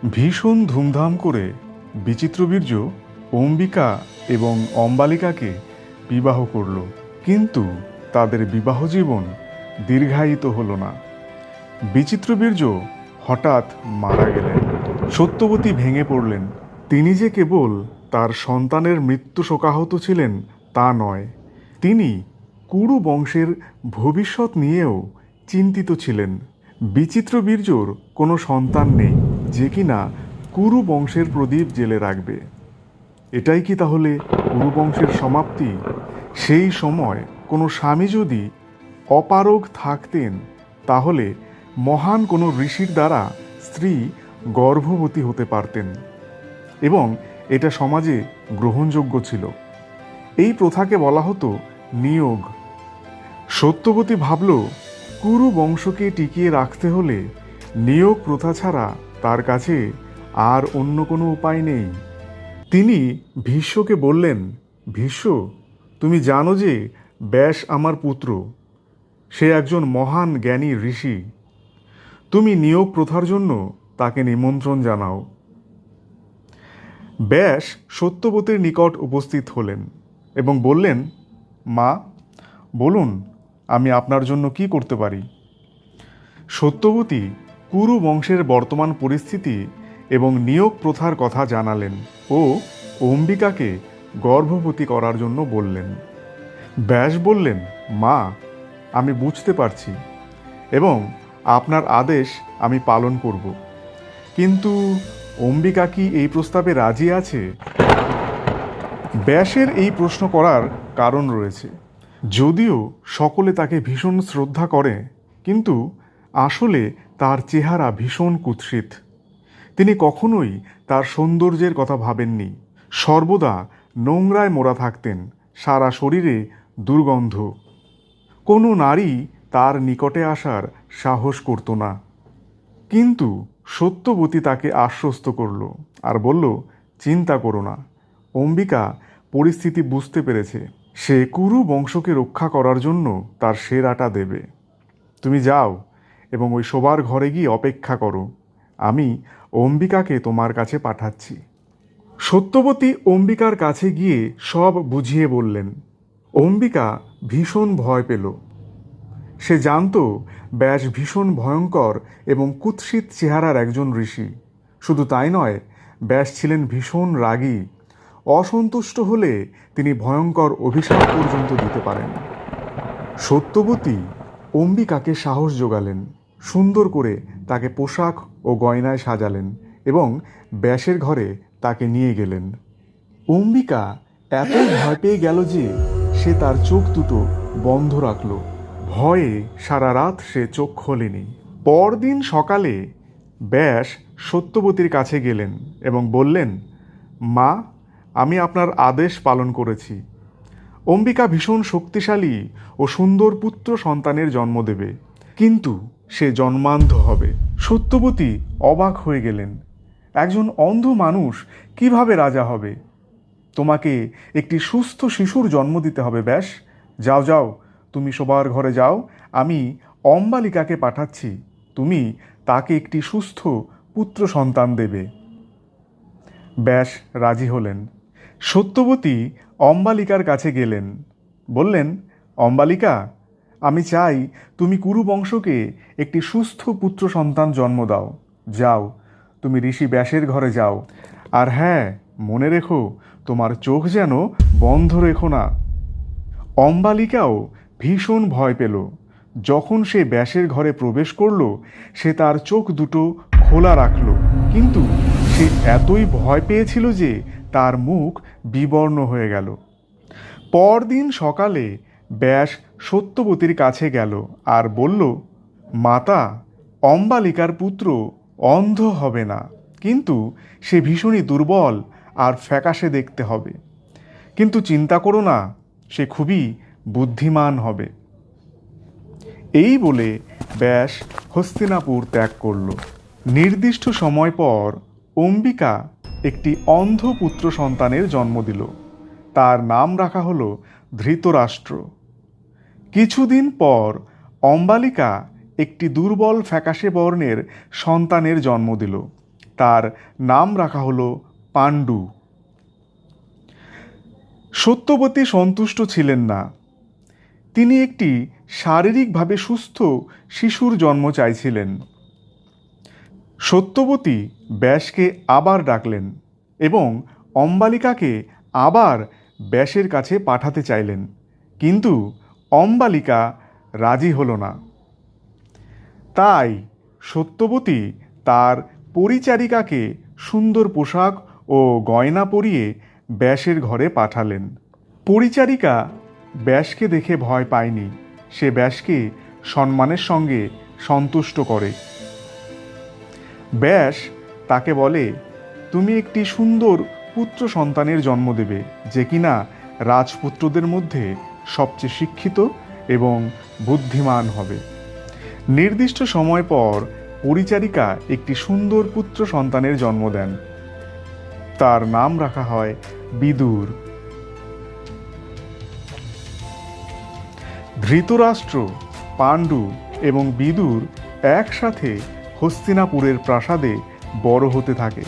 ভীষণ ধুমধাম করে বিচিত্রবীর্য অম্বিকা এবং অম্বালিকাকে বিবাহ করল, কিন্তু তাদের বিবাহ জীবন দীর্ঘায়িত হল না। বিচিত্রবীর্য হঠাৎ মারা গেলেন। সত্যবতী ভেঙে পড়লেন। তিনি যে কেবল তার সন্তানের মৃত্যু শোকাহত ছিলেন তা নয়, তিনি কুরু বংশের ভবিষ্যৎ নিয়েও চিন্তিত ছিলেন। বিচিত্রবীর্যর কোনো সন্তান নেই যে কিনা কুরু বংশের প্রদীপ জেলে রাখবে। এটাই কি তাহলে কুরু বংশের সমাপ্তি? সেই সময় কোনো স্বামী যদি অপারগ থাকতেন, তাহলে মহান কোনো ঋষির দ্বারা স্ত্রী গর্ভবতী হতে পারতেন এবং এটা সমাজে গ্রহণযোগ্য ছিল। এই প্রথাকে বলা হতো নিয়োগ। সত্যবতী ভাবল, কুরু বংশকে টিকিয়ে রাখতে হলে নিয়োগ প্রথা ছাড়া তার কাছে আর অন্য কোনো উপায় নেই। তিনি ভীষ্মকে বললেন, ভীষ্ম, তুমি জানো যে ব্যাস আমার পুত্র, সে একজন মহান জ্ঞানী ঋষি। তুমি নিয়োগ প্রথার জন্য তাকে নিমন্ত্রণ জানাও। ব্যাস সত্যবতীর নিকট উপস্থিত হলেন এবং বললেন, মা, বলুন আমি আপনার জন্য কি করতে পারি। সত্যবতী কুরু বংশের বর্তমান পরিস্থিতি এবং নিয়োগ প্রথার কথা জানালেন ও অম্বিকাকে গর্ভবতী করার জন্য বললেন। ব্যাস বললেন, মা, আমি বুঝতে পারছি এবং আপনার আদেশ আমি পালন করব, কিন্তু অম্বিকা কি এই প্রস্তাবে রাজি আছে? ব্যাসের এই প্রশ্ন করার কারণ রয়েছে। যদিও সকলে তাকে ভীষণ শ্রদ্ধা করে, কিন্তু আসলে তার চেহারা ভীষণ কুৎসিত। তিনি কখনোই তার সৌন্দর্যের কথা ভাবেননি। সর্বদা নোংরায় মোড়া থাকতেন, সারা শরীরে দুর্গন্ধ। কোনো নারী তার নিকটে আসার সাহস করত না। কিন্তু সত্যবতী তাকে আশ্বস্ত করল আর বলল, চিন্তা করো না, অম্বিকা পরিস্থিতি বুঝতে পেরেছে। সে কুরু বংশকে রক্ষা করার জন্য তার সেরাটা দেবে। তুমি যাও এবং ওই শোবার ঘরে গিয়ে অপেক্ষা করো, আমি অম্বিকাকে তোমার কাছে পাঠাচ্ছি। সত্যবতী অম্বিকার কাছে গিয়ে সব বুঝিয়ে বললেন। অম্বিকা ভীষণ ভয় পেল। সে জানত ব্যাস ভীষণ ভয়ঙ্কর এবং কুৎসিত চেহারার একজন ঋষি। শুধু তাই নয়, ব্যাস ছিলেন ভীষণ রাগী। অসন্তুষ্ট হলে তিনি ভয়ঙ্কর অভিশাপ পর্যন্ত দিতে পারেন। সত্যবতী অম্বিকাকে সাহস জোগালেন, সুন্দর করে তাকে পোশাক ও গয়নায় সাজালেন এবং ব্যাসের ঘরে তাকে নিয়ে গেলেন। অম্বিকা এতই ভয় পেয়ে গেল যে সে তার চোখ দুটো বন্ধ রাখল। ভয়ে সারা রাত সে চোখ খোলেনি। পরদিন সকালে ব্যাস সত্যবতীর কাছে গেলেন এবং বললেন, মা, আমি আপনার আদেশ পালন করেছি। অম্বিকা ভীষণ শক্তিশালী ও সুন্দর পুত্র সন্তানের জন্ম দেবে, কিন্তু সে জন্মান্ধ হবে। সত্যবতী অবাক হয়ে গেলেন। একজন অন্ধ মানুষ কিভাবে রাজা হবে? তোমাকে একটি সুস্থ শিশুর জন্ম দিতে হবে। ব্যাস, যাও যাও, তুমি শোবার ঘরে যাও, আমি অম্বালিকাকে পাঠাচ্ছি, তুমি তাকে একটি সুস্থ পুত্র সন্তান দেবে। ব্যাস রাজি হলেন। সত্যবতী অম্বালিকার কাছে গেলেন, বললেন, অম্বালিকা, আমি চাই তুমি কুরু বংশকে একটি সুস্থ পুত্র সন্তান জন্ম দাও। যাও, তুমি ঋষি ব্যাসের ঘরে যাও, আর হ্যাঁ, মনে রেখো, তোমার চোখ যেন বন্ধ রেখো না। অম্বালিকাও ভীষণ ভয় পেল। যখন সে ব্যাসের ঘরে প্রবেশ করল, সে তার চোখ দুটো খোলা রাখল, কিন্তু সে এতই ভয় পেয়েছিল যে তার মুখ বিবর্ণ হয়ে গেল। পরদিন সকালে ব্যাস সত্যবতীর কাছে গেল আর বলল, মাতা, অম্বালিকার পুত্র অন্ধ হবে না, কিন্তু সে ভীষণই দুর্বল আর ফ্যাকাশে দেখতে হবে। কিন্তু চিন্তা করো না, সে খুবই বুদ্ধিমান হবে। এই বলে ব্যাস হস্তিনাপুর ত্যাগ করল। নির্দিষ্ট সময় পর অম্বিকা একটি অন্ধ পুত্র সন্তানের জন্ম দিল। তার নাম রাখা হলো ধৃতরাষ্ট্র। কিছুদিন পর অম্বালিকা একটি দুর্বল ফ্যাকাশে বর্ণের সন্তানের জন্ম দিল। তার নাম রাখা হলো পাণ্ডু। সত্যবতী সন্তুষ্ট ছিলেন না। তিনি একটি শারীরিকভাবে সুস্থ শিশুর জন্ম চাইছিলেন। সত্যবতী ব্যাসকে আবার ডাকলেন এবং অম্বালিকাকে আবার ব্যাসের কাছে পাঠাতে চাইলেন, কিন্তু অম্বালিকা রাজি হল না। তাই সত্যবতী তার পরিচারিকাকে সুন্দর পোশাক ও গয়না পরিয়ে ব্যাসের ঘরে পাঠালেন। পরিচারিকা ব্যাসকে দেখে ভয় পায়নি, সে ব্যাসকে সম্মানের সঙ্গে সন্তুষ্ট করে। ব্যাস তাকে বলে, তুমি একটি সুন্দর পুত্র সন্তানের জন্ম দেবে, যে কিনা রাজপুত্রদের মধ্যে সবচেয়ে শিক্ষিত এবং বুদ্ধিমান হবে। নির্দিষ্ট সময় পর পরিচারিকা একটি সুন্দর পুত্র সন্তানের জন্ম দেন। তার নাম রাখা হয় বিদুর। ধৃতরাষ্ট্র, পাণ্ডু এবং বিদুর একসাথে হস্তিনাপুরের প্রাসাদে বড় হতে থাকে।